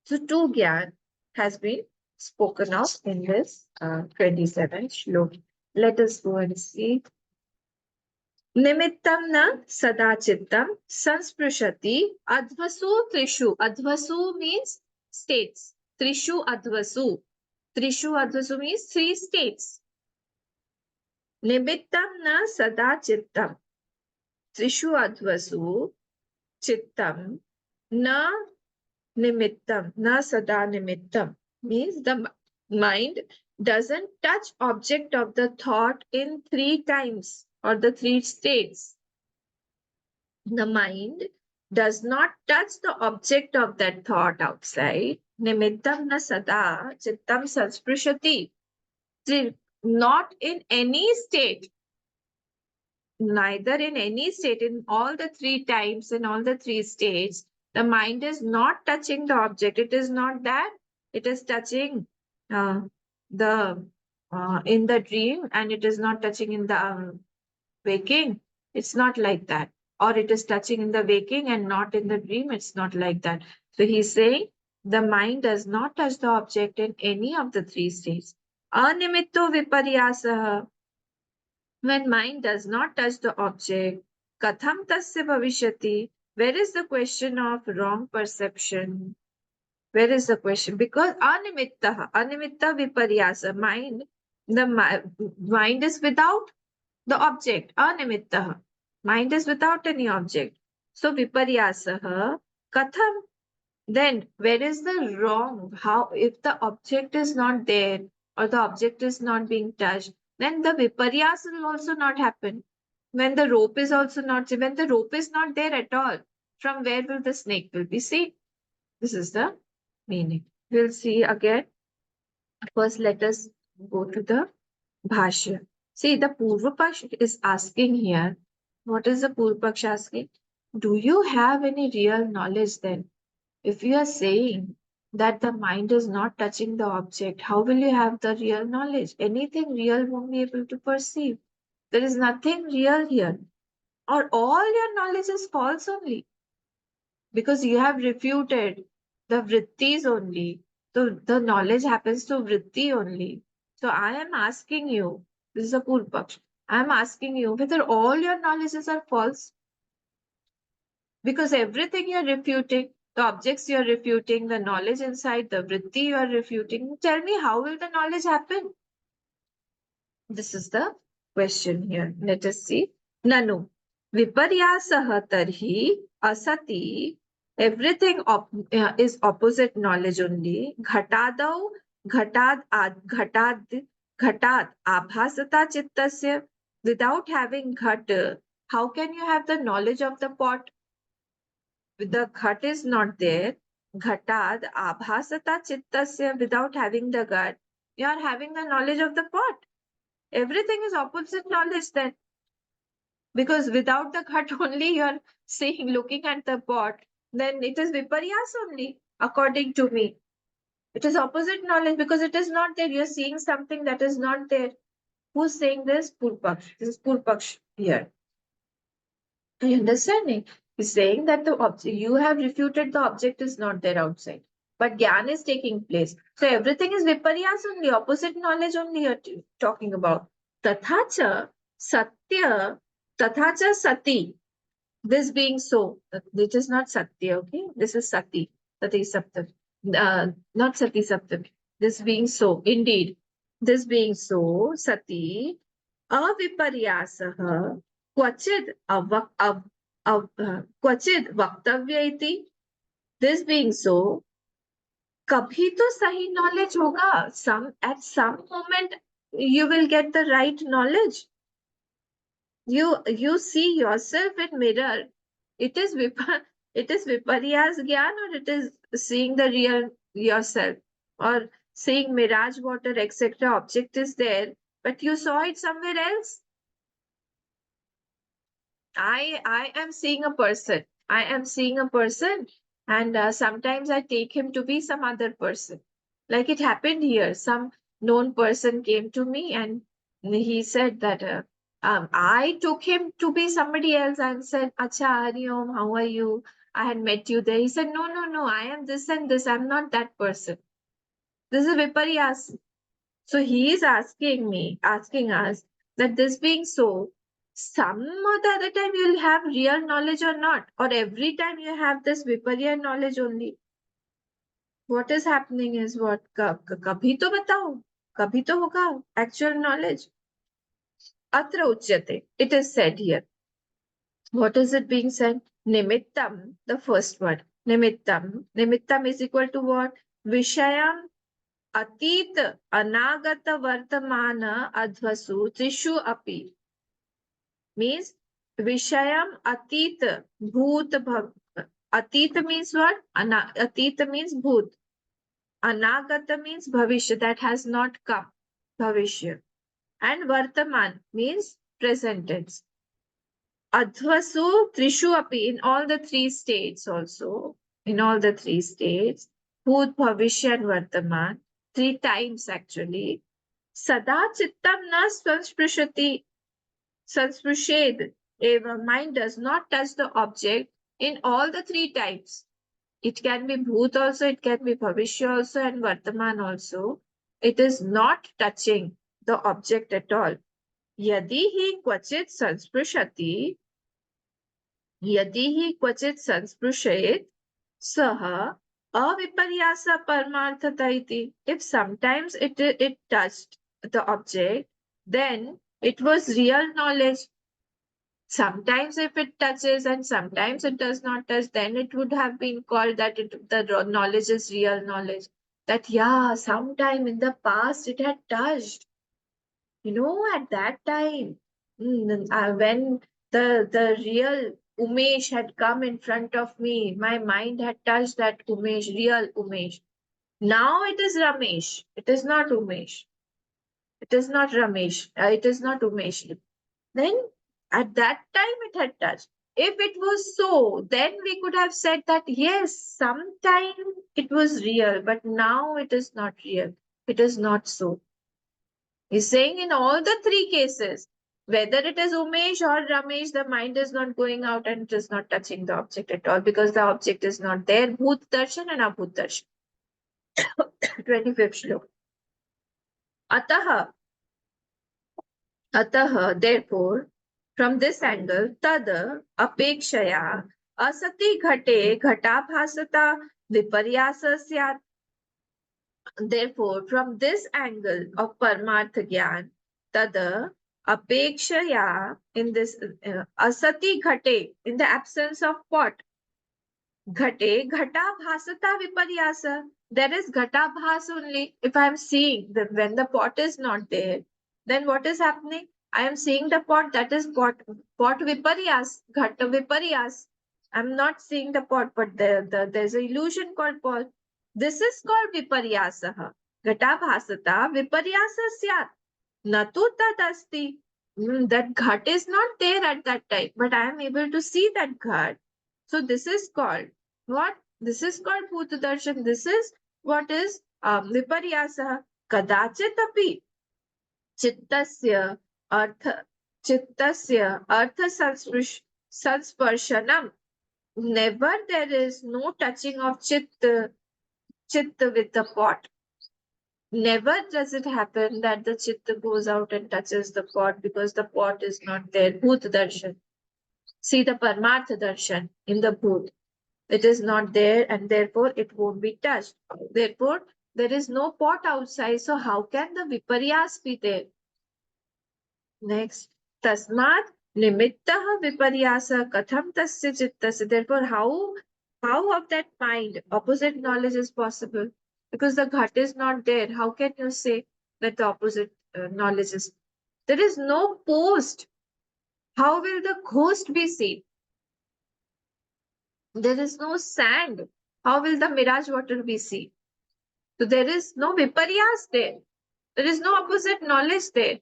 So 2 gyan has been spoken of in this 27 shlok. Let us go and see. Nimittam na sadachittam sansprushati advasu trishu. Advasu means states. Trishu advasu. Trishu advasu means 3 states. Nimittam na sadachittam. Trishu advasu chittam na nimittam. Na sada nimittam means the mind doesn't touch object of the thought in 3 times or the 3 states. The mind does not touch the object of that thought outside. Nimittam na sada chittam sansprushati. Not in any state. Neither in any state, in all the 3 times, in all the 3 states, the mind is not touching the object. It is not that it is touching the in the dream and it is not touching in the waking. It's not like that. Or it is touching in the waking and not in the dream. It's not like that. So he's saying the mind does not touch the object in any of the three states. Animitto viparyasaha. When mind does not touch the object, katham tasya bhavishyati. Where is the question of wrong perception? Where is the question? Because animitta viparyasa, mind, mind is without the object, animitta. Mind is without any object. So viparyasa, katham. Then where is the wrong? How, if the object is not there or the object is not being touched, then the viparyas will also not happen. When the rope is also not, when the rope is not there at all, from where will the snake will be seen? This is the meaning. We'll see again. First, let us go to the Bhashya. See, the Purvapaksh is asking here, what is the Purvapaksh asking? Do you have any real knowledge then? If you are saying that the mind is not touching the object, how will you have the real knowledge? Anything real won't be able to perceive. There is nothing real here. Or all your knowledge is false only. Because you have refuted the vrittis only. So the knowledge happens to vritti only. So I am asking you, this is a Purvapaksh, I am asking you whether all your knowledges are false. Because everything you're refuting, the objects you're refuting, the knowledge inside, the vritti you are refuting, tell me how will the knowledge happen? This is the question here. Let us see. Nanu. Viparyasah tarhi asati. Everything is opposite knowledge only. Ghatadau, ghatad abhasata chittasya. Without having ghat, how can you have the knowledge of the pot? The ghat is not there. Ghatad abhasata chittasya. Without having the ghat, you are having the knowledge of the pot. Everything is opposite knowledge then. Because without the ghat only you are seeing, looking at the pot, then it is viparyas only, according to me. It is opposite knowledge because it is not there. You are seeing something that is not there. Who's saying this? Purvapaksh. This is Purvapaksh here. Are you understanding? He's saying that the object, you have refuted the object is not there outside. But Gyan is taking place. So everything is viparyas only, opposite knowledge only you're talking about. Tathacha satya, tathacha sati. This being so, this is not satya, okay? This is sati, sati saptam. Not sati saptam. This being so, indeed. This being so, sati, aviparyasah क्वचिद क्वचिद वक्तव्य इति. This being so, कभी तो सही knowledge होगा. At some moment you will get the right knowledge. You see yourself in mirror. It is viparyas gyan, or it is seeing the real yourself, or seeing mirage water, etc. Object is there, but you saw it somewhere else. I am seeing a person. I am seeing a person, and sometimes I take him to be some other person. Like it happened here. Some known person came to me and he said that I took him to be somebody else and said, Acha Hari Om, how are you? I had met you there. He said, no, I am this and this. I'm not that person. This is Viparyas. So he is asking us that this being so, some or the other time you'll have real knowledge or not, or every time you have this viparya knowledge only. What is happening is what? Kabhi to batao, kabhi to hoga, actual knowledge. Atra uchyate, it is said here. What is it being said? Nimittam, the first word. Nimittam. Nimittam is equal to what? Vishayam अतीत अनागत वर्तमान अध्वसु त्रिषु अपि. Means vishayam atit bhoot bhav. Atit means what? Atit means bhoot. Anagata means bhavishya, that has not come. Bhavishya. And vartaman means present tense. Adhvasu trishu api, in all the three states also. In all the three states. Bhoot, bhavishya and vartaman. 3 times actually. Sada chittam na sansprushati. Sansprushad. Mind does not touch the object in all the 3 times. It can be bhut also, it can be bhavishya also, and vartaman also. It is not touching the object at all. Yadi hi kvachit sansprushati, yadi hi kvachit sansprushayet, saha aviparyasa parmarthata iti. If sometimes it touched the object, then it was real knowledge. Sometimes if it touches and sometimes it does not touch, then it would have been called that the knowledge is real knowledge. That yeah, sometime in the past it had touched. At that time, when the real Umesh had come in front of me, my mind had touched that Umesh, real Umesh. Now it is Ramesh. It is not Umesh. It is not Ramesh. It is not Umesh. Then at that time it had touched. If it was so, then we could have said that yes, sometime it was real, but now it is not real. It is not so. He's saying in all the three cases, whether it is Umesh or Ramesh, the mind is not going out and it is not touching the object at all because the object is not there. Bhut darshan and abhut darshan. 25th shlok. Ataha, therefore, from this angle, tad apekshaya asati ghate ghatabhasata viparyasa syat. Therefore, from this angle of Paramartha Gyan, tada apekshaya, in this asati ghate, in the absence of what? Ghate ghatabhasata viparyasa. There is ghatabhas only. If I am seeing that when the pot is not there, then what is happening? I am seeing the pot, that is pot viparyas, ghata viparyas. I'm not seeing the pot, but there's an illusion called pot. This is called viparyasaha. Ghatabhasata viparyasa syat. Natu tad asti. That ghat is not there at that time, but I am able to see that ghat. So this is called what? This is called Bhuta Darshan. This is what is Viparyasa. Kadachit api chittasya artha sansparshanam. Never there is no touching of chitta with the pot. Never does it happen that the chitta goes out and touches the pot because the pot is not there. Bhut darshan. See the Paramartha darshan in the Bhut. It is not there and therefore it won't be touched. Therefore, there is no pot outside. So how can the viparyas be there? Next, tasmat nimittah viparyasa katham tasya chittasya. Therefore, how of that mind opposite knowledge is possible? Because the ghat is not there. How can you say that the opposite knowledge is? There is no post. How will the ghost be seen? There is no sand. How will the mirage water be seen? So there is no viparyas there. There is no opposite knowledge there.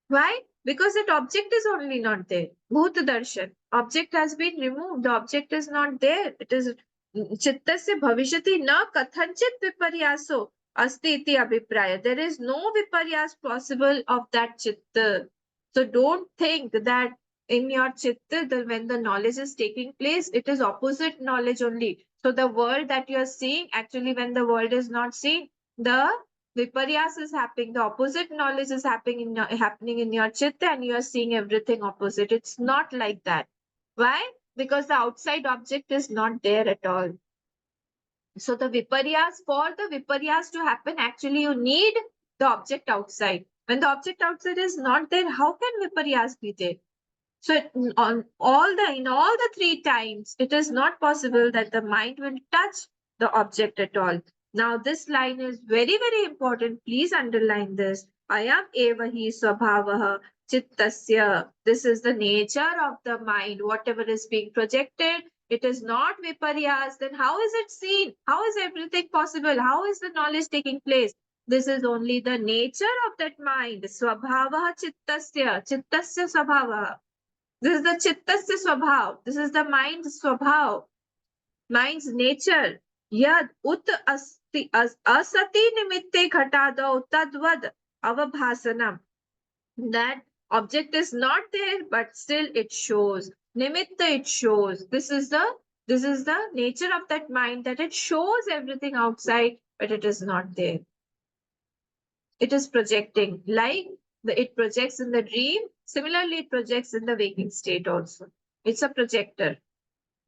Why? Because that object is only not there. Bhut darshan. Object has been removed. The object is not there. It is chittasya bhavishyati na kathanchit viparyaso asti iti abhipraya. There is no viparyas possible of that chitta. So don't think that in your chitta, when the knowledge is taking place, it is opposite knowledge only. So the world that you are seeing, actually when the world is not seen, the viparyas is happening, the opposite knowledge is happening in your chitta and you are seeing everything opposite. It's not like that. Why? Because the outside object is not there at all. So the viparyas, for the viparyas to happen, actually you need the object outside. When the object outside is not there, how can viparyas be there? So in all the three times, it is not possible that the mind will touch the object at all. Now this line is very, very important. Please underline this. Ayam eva hi swabhavaha chittasya. This is the nature of the mind. Whatever is being projected, it is not viparyas. Then how is it seen? How is everything possible? How is the knowledge taking place? This is only the nature of that mind. Swabhavaha chittasya. Chittasya swabhavaha. This is the chittasya swabhav. This is the mind's swabhav, mind's nature. Yad ut asati nimitte ghatado tadvad avabhasanam. That object is not there, but still it shows. Nimitta, it shows. This is the This is the nature of that mind, that it shows everything outside, but it is not there. It is projecting. Like it projects in the dream, similarly, it projects in the waking state also. It's a projector.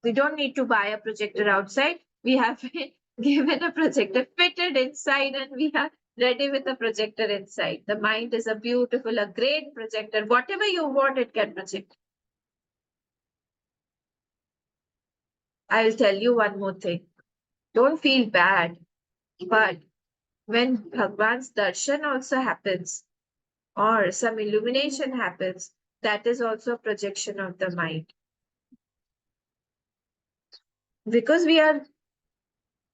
We don't need to buy a projector outside. We have been given a projector fitted inside, and we are ready with a projector inside. The mind is a beautiful, a great projector. Whatever you want, it can project. I'll tell you one more thing. Don't feel bad, but when Bhagwan's darshan also happens, or some illumination happens, that is also a projection of the mind. Because we are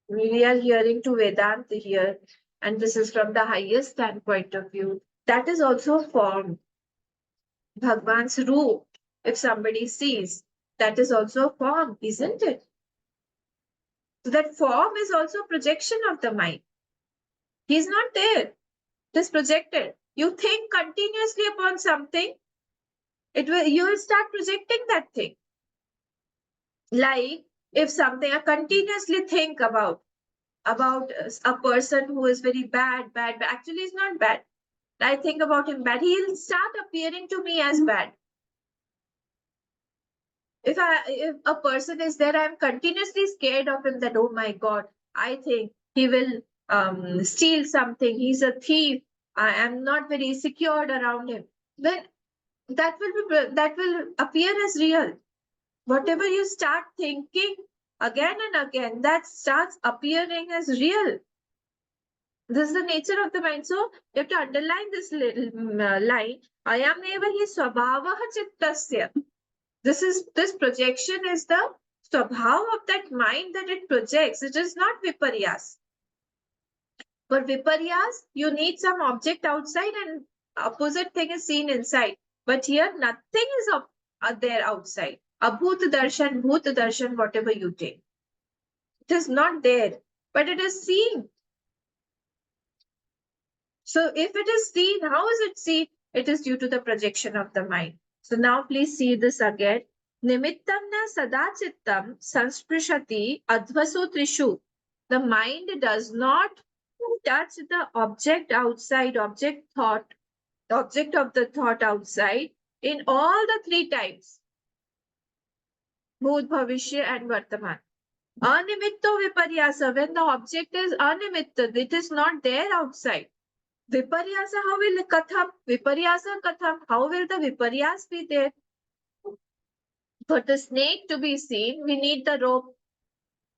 hearing to Vedanta here, and this is from the highest standpoint of view. That is also a form. Bhagwan's roop, if somebody sees, that is also a form, isn't it? So that form is also a projection of the mind. He's not there. It is projected. You think continuously upon something, you will start projecting that thing. Like if something I continuously think about a person who is very bad, but actually is not bad. I think about him bad, he'll start appearing to me as bad. If a person is there, I'm continuously scared of him, that, oh my God, I think he will steal something. He's a thief. I am not very secured around him. Then that will appear as real. Whatever you start thinking again and again, that starts appearing as real. This is the nature of the mind. So you have to underline this little line. Ayam eva hi swabhavaha chittasya. This projection is the swabhav of that mind that it projects. It is not viparyas. For viparyas, you need some object outside and opposite thing is seen inside. But here, nothing is there outside. Abhut darshan, bhut darshan, whatever you take. It is not there, but it is seen. So if it is seen, how is it seen? It is due to the projection of the mind. So now please see this again. Nimittam na sadachittam sansprishati advaso trishu. The mind does not touch the object outside, object of the thought outside in all the three times. Bhut, Bhavishya and Vartaman. Animitto viparyasa, when the object is animitta, it is not there outside. Viparyasa, how will katham? Viparyasa katham, how will the viparyas be there? For the snake to be seen, we need the rope.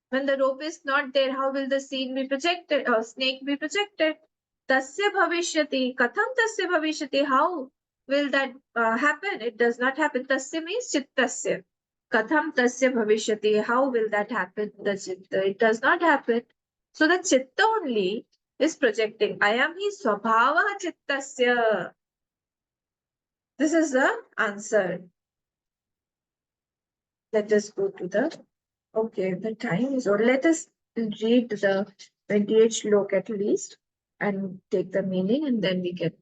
When the rope is not there, how will the scene be projected or snake be projected? Tasya bhavishyati, katham tasya bhavishyati, how will that happen? It does not happen. Tasya means chittasya. Katham tasya bhavishyati, how will that happen? The chitta, it does not happen. So the chitta only is projecting. Ayam hi swabhava chittasya. This is the answer. Let us go to the, okay, the time is over. Let us read the 28 Shlok at least and take the meaning, and then we get.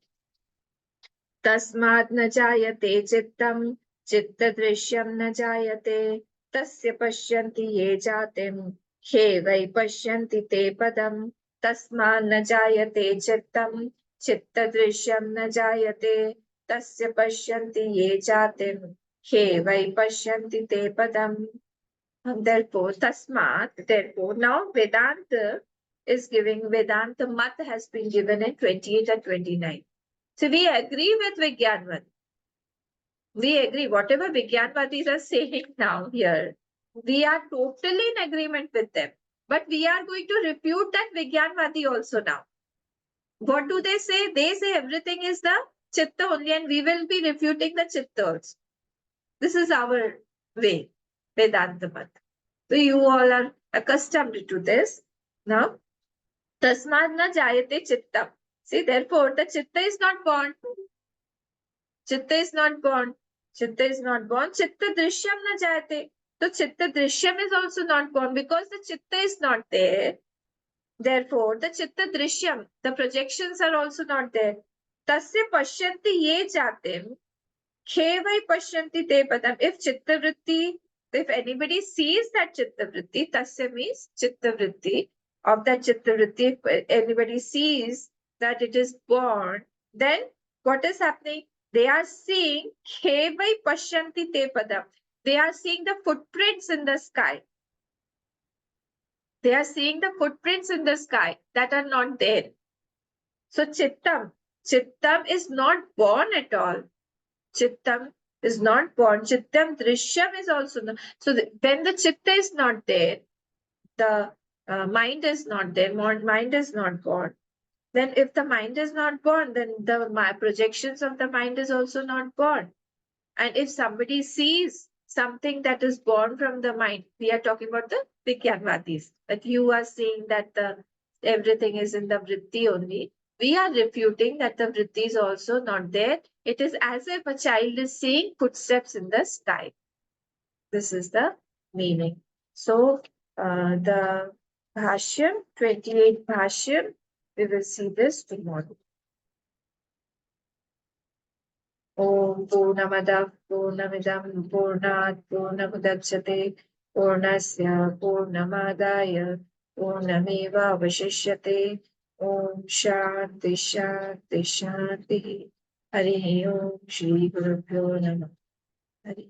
Tasmat na jayate chittam, chitta drishyam na jayate, tasya pashyanti ye jatim, he vai pashyanti te padam, tasmat na jayate chittam, chitta drishyam na jayate, tasya pashyanti ye jatim, he vai pashyanti te padam. Therefore, now Vedanta is giving, Vedanta Mat has been given in 28 and 29. So we agree with Vigyanvad. We agree, whatever Vigyanvadis are saying now here, we are totally in agreement with them. But we are going to refute that Vigyanvadi also now. What do they say? They say everything is the Chitta only, and we will be refuting the Chitta also. This is our way, Vedanta Mat. So you all are accustomed to this. Now, tasmad na jayate chittam. See, therefore, the chitta is not born. Chitta is not born. Chitta is not born. Chitta drishyam na jayate. So chitta drishyam is also not born because the chitta is not there. Therefore, the chitta drishyam, the projections are also not there. Tasya pashyanti ye jatim. Khevai pashyanti te padam. If chitta vritti If anybody sees that chitta vritti, tasya means chitta vritti, of that chitta vritti, if anybody sees that it is born, then what is happening? They are seeing khevai pashyanti te padam. They are seeing the footprints in the sky. They are seeing the footprints in the sky that are not there. So chittam is not born at all. Chittam is not born. Chittam drishyam is also not. So when the chitta is not there, the mind is not there. Mind is not born. Then if the mind is not born, then the projections of the mind is also not born. And if somebody sees something that is born from the mind, we are talking about the Vigyanvadis, that you are saying that everything is in the vritti only. We are refuting that the vritti is also not there. It is as if a child is seeing footsteps in the sky. This is the meaning. So the Bhashyam, 28th Bhashyam, we will see this tomorrow. Om Purnamada Purnamidam Purnat Purnamudachyate Purnasya Purnamadaya Purnameva Vashishyate Om Shanti Shanti Shanti Hari Om Shri Gurubhyo Namah Hari